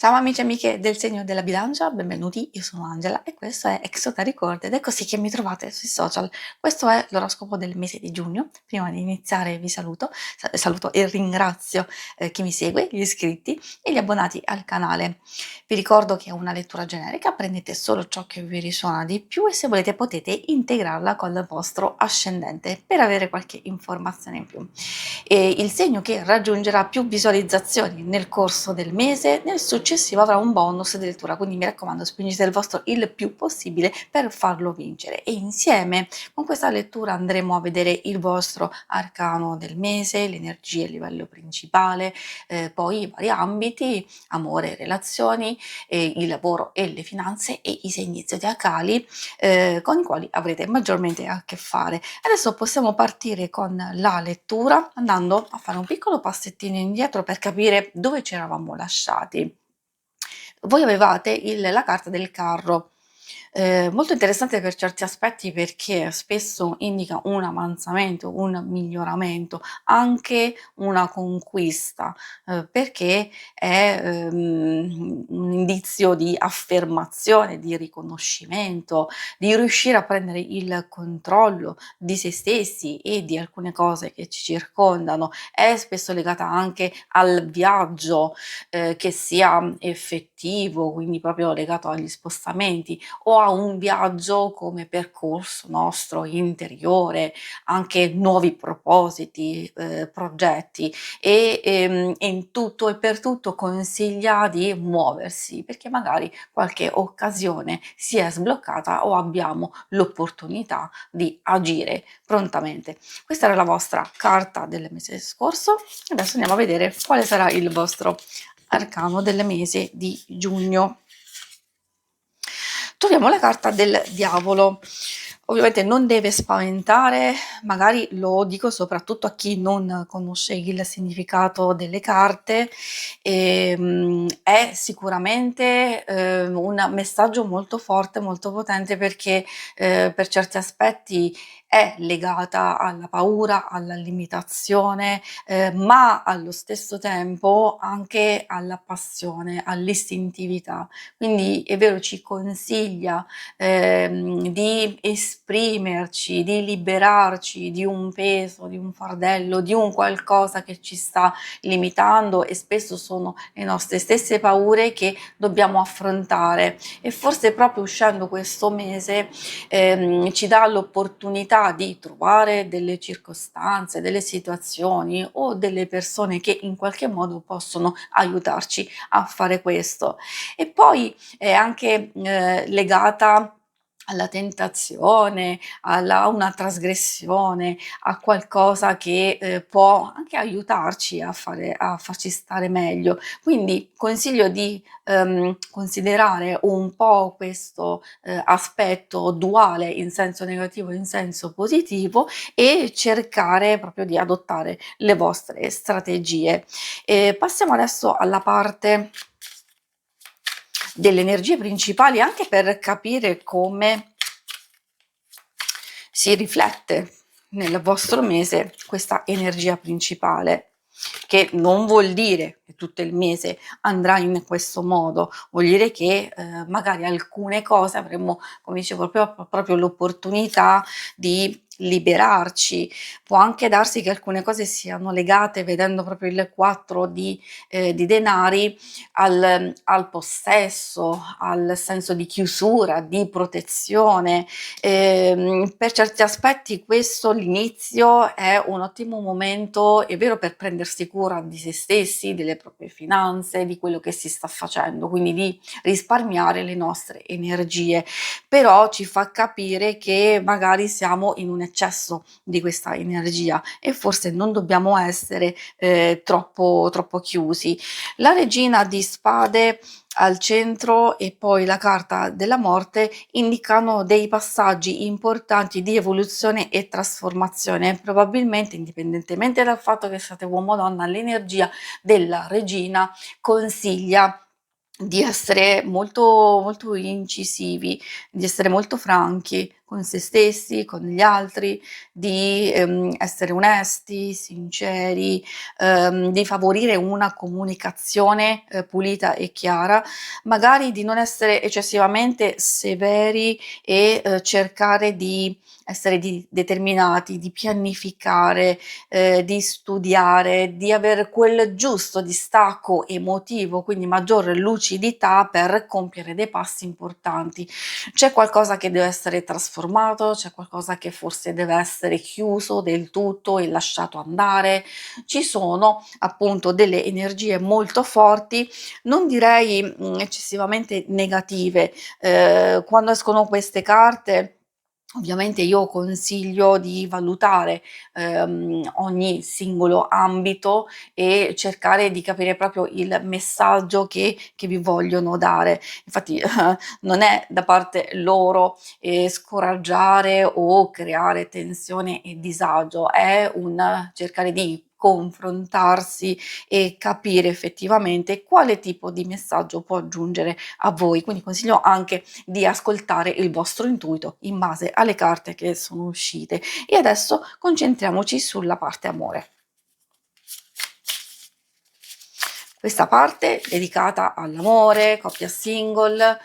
Ciao amici e amiche del segno della bilancia, benvenuti, io sono Angela e questo è Exota Record ed è così che mi trovate sui social. Questo è l'oroscopo del mese di giugno. Prima di iniziare vi saluto e ringrazio chi mi segue, gli iscritti e gli abbonati al canale. Vi ricordo che è una lettura generica, prendete solo ciò che vi risuona di più e se volete potete integrarla con il vostro ascendente per avere qualche informazione in più. E il segno che raggiungerà più visualizzazioni nel corso del mese, nel successivo avrà un bonus di lettura, quindi mi raccomando spingete il vostro il più possibile per farlo vincere e insieme con questa lettura andremo a vedere il vostro arcano del mese, le energie a livello principale, poi i vari ambiti, amore, relazioni, il lavoro e le finanze e i segni zodiacali con i quali avrete maggiormente a che fare. Adesso possiamo partire con la lettura andando a fare un piccolo passettino indietro per capire dove ci eravamo lasciati. Voi avevate la carta del carro, molto interessante per certi aspetti perché spesso indica un avanzamento, un miglioramento, anche una conquista, perché è un indizio di affermazione, di riconoscimento, di riuscire a prendere il controllo di se stessi e di alcune cose che ci circondano. È spesso legata anche al viaggio, che sia effettivo, quindi proprio legato agli spostamenti o a un viaggio come percorso nostro interiore, anche nuovi propositi, progetti e in tutto e per tutto consiglia di muoversi, perché magari qualche occasione si è sbloccata o abbiamo l'opportunità di agire prontamente. Questa era la vostra carta del mese scorso, adesso andiamo a vedere quale sarà il vostro arcano del mese di giugno. Troviamo la carta del diavolo. Ovviamente non deve spaventare, magari lo dico soprattutto a chi non conosce il significato delle carte, è sicuramente un messaggio molto forte, molto potente perché per certi aspetti è legata alla paura, alla limitazione, ma allo stesso tempo anche alla passione, all'istintività. Quindi è vero, ci consiglia di esprimerci, di liberarci di un peso, di un fardello, di un qualcosa che ci sta limitando e spesso sono le nostre stesse paure che dobbiamo affrontare e forse proprio uscendo questo mese ci dà l'opportunità di trovare delle circostanze, delle situazioni o delle persone che in qualche modo possono aiutarci a fare questo. E poi è anche legata alla tentazione, a una trasgressione, a qualcosa che può anche aiutarci a farci stare meglio. Quindi consiglio di considerare un po' questo aspetto duale in senso negativo e in senso positivo e cercare proprio di adottare le vostre strategie. Passiamo adesso alla parte delle energie principali anche per capire come si riflette nel vostro mese questa energia principale, che non vuol dire che tutto il mese andrà in questo modo, vuol dire che magari alcune cose avremo, come dicevo, proprio l'opportunità di liberarci. Può anche darsi che alcune cose siano legate, vedendo proprio il 4 di denari, al possesso, al senso di chiusura, di protezione. Per certi aspetti questo, l'inizio, è un ottimo momento, è vero, per prendersi cura di se stessi, delle proprie finanze, di quello che si sta facendo, quindi di risparmiare le nostre energie, però ci fa capire che magari siamo in un eccesso di questa energia e forse non dobbiamo essere troppo chiusi. La regina di spade al centro e poi la carta della morte indicano dei passaggi importanti di evoluzione e trasformazione. Probabilmente, indipendentemente dal fatto che siate uomo o donna, l'energia della regina consiglia di essere molto incisivi, di essere molto franchi, con se stessi, con gli altri, di essere onesti, sinceri, di favorire una comunicazione pulita e chiara, magari di non essere eccessivamente severi e cercare di essere determinati, di pianificare, di studiare, di aver quel giusto distacco emotivo, quindi maggiore lucidità per compiere dei passi importanti. C'è qualcosa che deve essere trasformato, c'è qualcosa che forse deve essere chiuso del tutto e lasciato andare. Ci sono appunto delle energie molto forti, non direi eccessivamente negative. Quando escono queste carte, ovviamente io consiglio di valutare ogni singolo ambito e cercare di capire proprio il messaggio che vi vogliono dare. Infatti non è da parte loro scoraggiare o creare tensione e disagio, è un cercare di confrontarsi e capire effettivamente quale tipo di messaggio può giungere a voi. Quindi consiglio anche di ascoltare il vostro intuito in base alle carte che sono uscite. E adesso concentriamoci sulla parte amore. Questa parte dedicata all'amore, coppia single,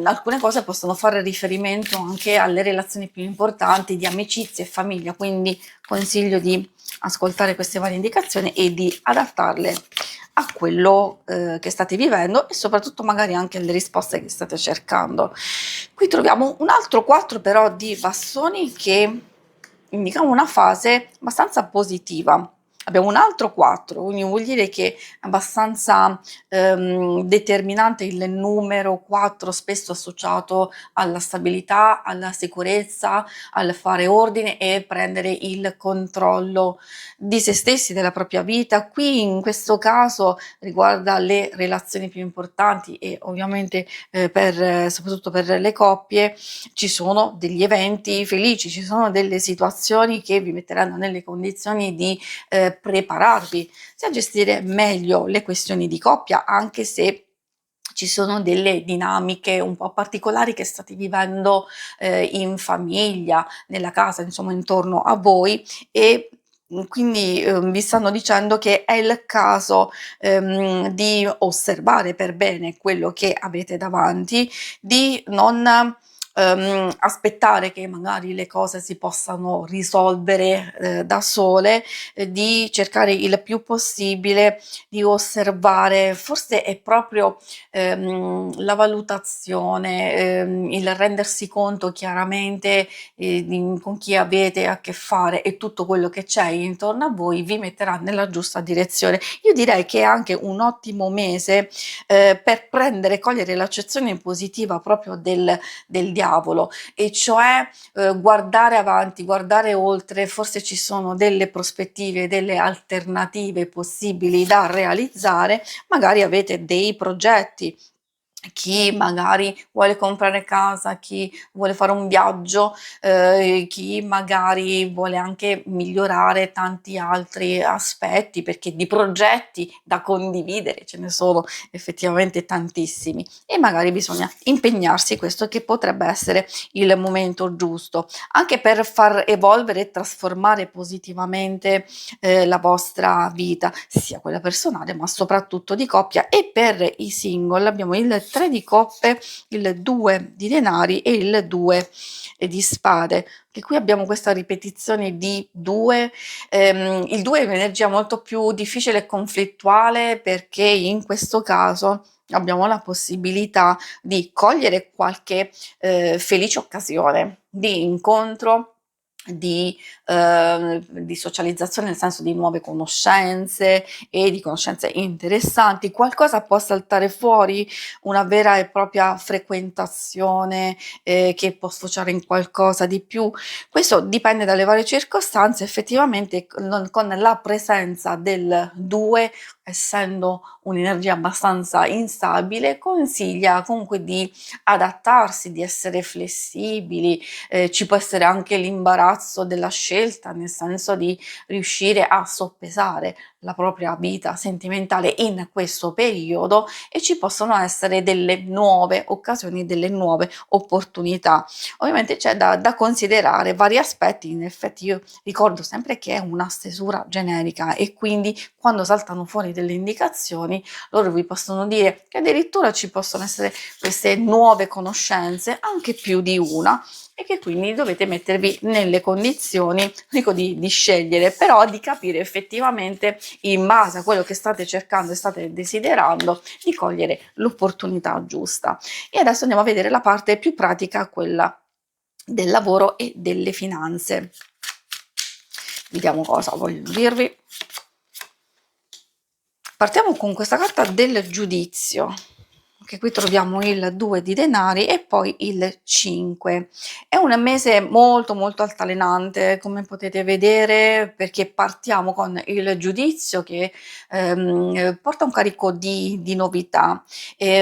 alcune cose possono fare riferimento anche alle relazioni più importanti di amicizia e famiglia, quindi consiglio di ascoltare queste varie indicazioni e di adattarle a quello che state vivendo e soprattutto magari anche alle risposte che state cercando. Qui troviamo un altro 4 però di bastoni che indica una fase abbastanza positiva. Abbiamo un altro 4, quindi vuol dire che è abbastanza determinante il numero 4, spesso associato alla stabilità, alla sicurezza, al fare ordine e prendere il controllo di se stessi, della propria vita. Qui in questo caso riguarda le relazioni più importanti e ovviamente soprattutto per le coppie ci sono degli eventi felici, ci sono delle situazioni che vi metteranno nelle condizioni di prepararvi sia a gestire meglio le questioni di coppia, anche se ci sono delle dinamiche un po' particolari che state vivendo in famiglia, nella casa, insomma intorno a voi e quindi vi stanno dicendo che è il caso di osservare per bene quello che avete davanti, di non aspettare che magari le cose si possano risolvere da sole, di cercare il più possibile di osservare, forse è proprio la valutazione, il rendersi conto chiaramente con chi avete a che fare e tutto quello che c'è intorno a voi vi metterà nella giusta direzione. Io direi che è anche un ottimo mese per prendere e cogliere l'accezione positiva proprio del diavolo, e cioè guardare avanti, guardare oltre, forse ci sono delle prospettive, delle alternative possibili da realizzare, magari avete dei progetti, chi magari vuole comprare casa, chi vuole fare un viaggio, chi magari vuole anche migliorare tanti altri aspetti, perché di progetti da condividere ce ne sono effettivamente tantissimi e magari bisogna impegnarsi, questo che potrebbe essere il momento giusto, anche per far evolvere e trasformare positivamente la vostra vita, sia quella personale ma soprattutto di coppia. E per i single abbiamo il 3 di coppe, il 2 di denari e il 2 di spade, che qui abbiamo questa ripetizione di 2. Il 2 è un'energia molto più difficile e conflittuale, perché in questo caso abbiamo la possibilità di cogliere qualche felice occasione di incontro, di socializzazione, nel senso di nuove conoscenze e di conoscenze interessanti, qualcosa può saltare fuori, una vera e propria frequentazione che può sfociare in qualcosa di più. Questo dipende dalle varie circostanze, effettivamente con la presenza del 2, essendo un'energia abbastanza instabile, consiglia comunque di adattarsi, di essere flessibili, ci può essere anche l'imbarazzo della scelta, nel senso di riuscire a soppesare la propria vita sentimentale in questo periodo e ci possono essere delle nuove occasioni, delle nuove opportunità. Ovviamente c'è da considerare vari aspetti, in effetti io ricordo sempre che è una stesura generica e quindi quando saltano fuori delle indicazioni loro vi possono dire che addirittura ci possono essere queste nuove conoscenze, anche più di una, e che quindi dovete mettervi nelle condizioni, dico di scegliere, però di capire effettivamente in base a quello che state cercando e state desiderando di cogliere l'opportunità giusta. E adesso andiamo a vedere la parte più pratica, quella del lavoro e delle finanze. Vediamo cosa voglio dirvi. Partiamo con questa carta del giudizio, che qui troviamo il 2 di denari e poi il 5. È un mese molto molto altalenante, come potete vedere, perché partiamo con il giudizio che porta un carico di novità.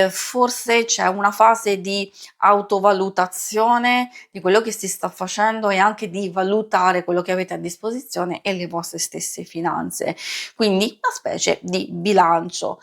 Forse c'è una fase di autovalutazione di quello che si sta facendo e anche di valutare quello che avete a disposizione e le vostre stesse finanze. Quindi una specie di bilancio,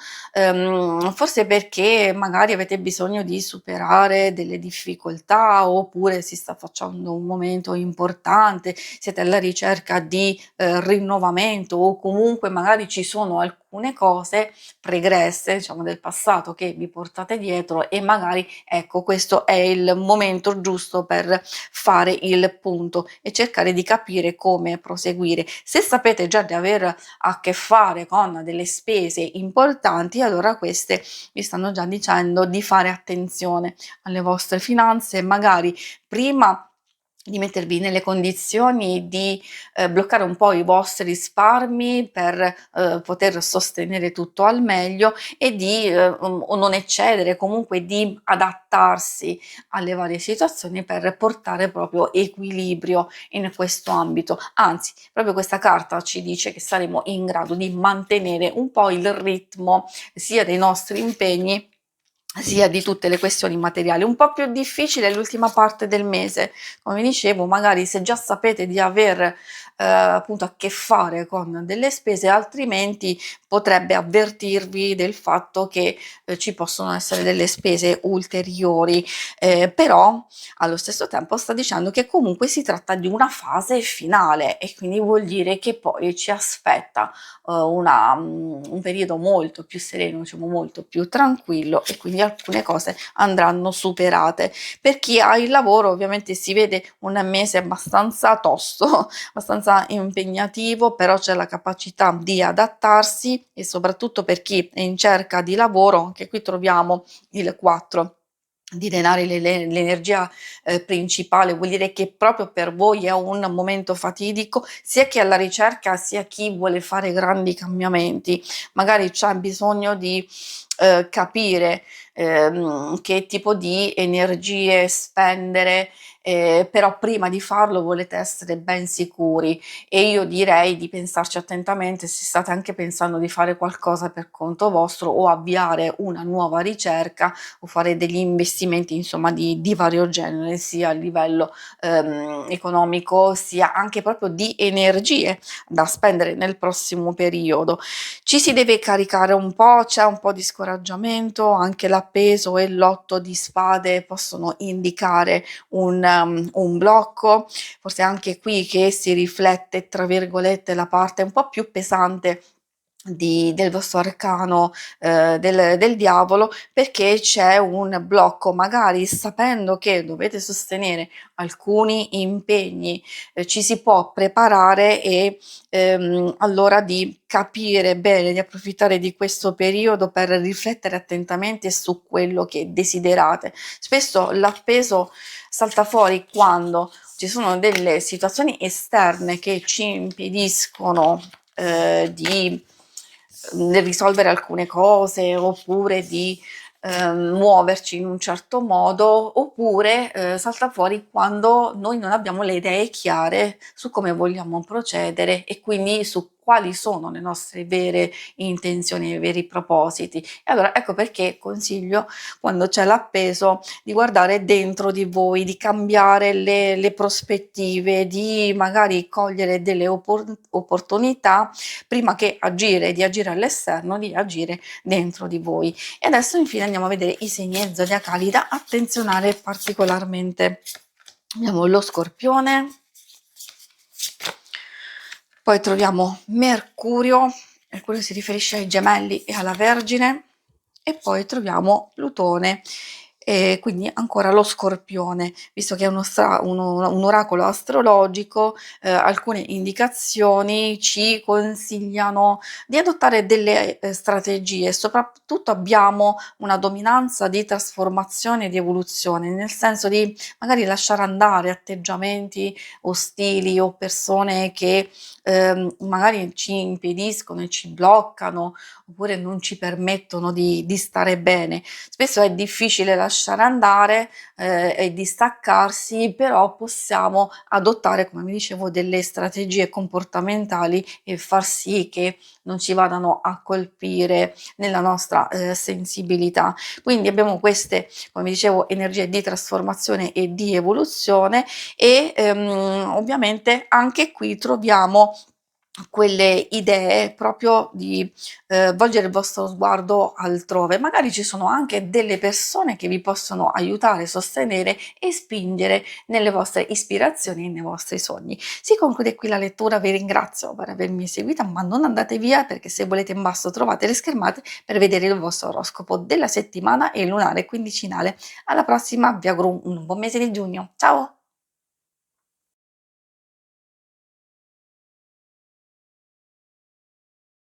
forse perché magari avete bisogno di superare delle difficoltà oppure si sta facendo un momento importante, siete alla ricerca di rinnovamento o comunque magari ci sono alcune cose pregresse, diciamo del passato che vi portate dietro e magari ecco questo è il momento giusto per fare il punto e cercare di capire come proseguire. Se sapete già di aver a che fare con delle spese importanti, allora queste vi stanno già dicendo di fare attenzione alle vostre finanze, magari prima di mettervi nelle condizioni di bloccare un po' i vostri risparmi per poter sostenere tutto al meglio e di o non eccedere, comunque di adattarsi alle varie situazioni per portare proprio equilibrio in questo ambito. Anzi, proprio questa carta ci dice che saremo in grado di mantenere un po' il ritmo sia dei nostri impegni sia di tutte le questioni materiali. Un po' più difficile è l'ultima parte del mese, come vi dicevo, magari se già sapete di aver appunto a che fare con delle spese, altrimenti potrebbe avvertirvi del fatto che ci possono essere delle spese ulteriori, però allo stesso tempo sta dicendo che comunque si tratta di una fase finale e quindi vuol dire che poi ci aspetta un periodo molto più sereno, diciamo molto più tranquillo e quindi alcune cose andranno superate. Per chi ha il lavoro ovviamente si vede un mese abbastanza tosto, abbastanza impegnativo, però c'è la capacità di adattarsi e soprattutto per chi è in cerca di lavoro, anche qui troviamo il 4 di denari, l'energia principale, vuol dire che proprio per voi è un momento fatidico, sia chi è alla ricerca sia chi vuole fare grandi cambiamenti, magari c'è bisogno di capire che tipo di energie spendere, però prima di farlo volete essere ben sicuri e io direi di pensarci attentamente se state anche pensando di fare qualcosa per conto vostro o avviare una nuova ricerca o fare degli investimenti insomma di vario genere, sia a livello economico sia anche proprio di energie da spendere nel prossimo periodo. Ci si deve caricare un po', c'è un po' di scoraggiamento, anche l'appeso e l'otto di spade possono indicare un blocco, forse anche qui che si riflette tra virgolette la parte un po' più pesante del vostro arcano del diavolo, perché c'è un blocco, magari sapendo che dovete sostenere alcuni impegni, ci si può preparare e allora di capire bene, di approfittare di questo periodo per riflettere attentamente su quello che desiderate. Spesso l'appeso salta fuori quando ci sono delle situazioni esterne che ci impediscono di risolvere alcune cose oppure di muoverci in un certo modo, oppure salta fuori quando noi non abbiamo le idee chiare su come vogliamo procedere e quindi su quali sono le nostre vere intenzioni, i veri propositi. E allora ecco perché consiglio, quando c'è l'appeso, di guardare dentro di voi, di cambiare le prospettive, di magari cogliere delle opportunità prima che agire, di agire all'esterno, di agire dentro di voi. E adesso infine andiamo a vedere i segni zodiacali da attenzionare particolarmente. Abbiamo lo Scorpione, poi troviamo Mercurio, Mercurio si riferisce ai Gemelli e alla Vergine, e poi troviamo Plutone, e quindi ancora lo Scorpione. Visto che è un oracolo astrologico, alcune indicazioni ci consigliano di adottare delle strategie. Soprattutto abbiamo una dominanza di trasformazione e di evoluzione, nel senso di magari lasciare andare atteggiamenti ostili o persone che magari ci impediscono e ci bloccano, oppure non ci permettono di stare bene. Spesso è difficile lasciare andare e distaccarsi, però possiamo adottare, come vi dicevo, delle strategie comportamentali e far sì che non ci vadano a colpire nella nostra sensibilità. Quindi abbiamo queste, come dicevo, energie di trasformazione e di evoluzione, e ovviamente anche qui troviamo quelle idee proprio di volgere il vostro sguardo altrove. Magari ci sono anche delle persone che vi possono aiutare, sostenere e spingere nelle vostre ispirazioni e nei vostri sogni. Si conclude qui la lettura, vi ringrazio per avermi seguita, ma non andate via, perché se volete in basso trovate le schermate per vedere il vostro oroscopo della settimana e lunare quindicinale. Alla prossima, vi auguro un buon mese di giugno. Ciao!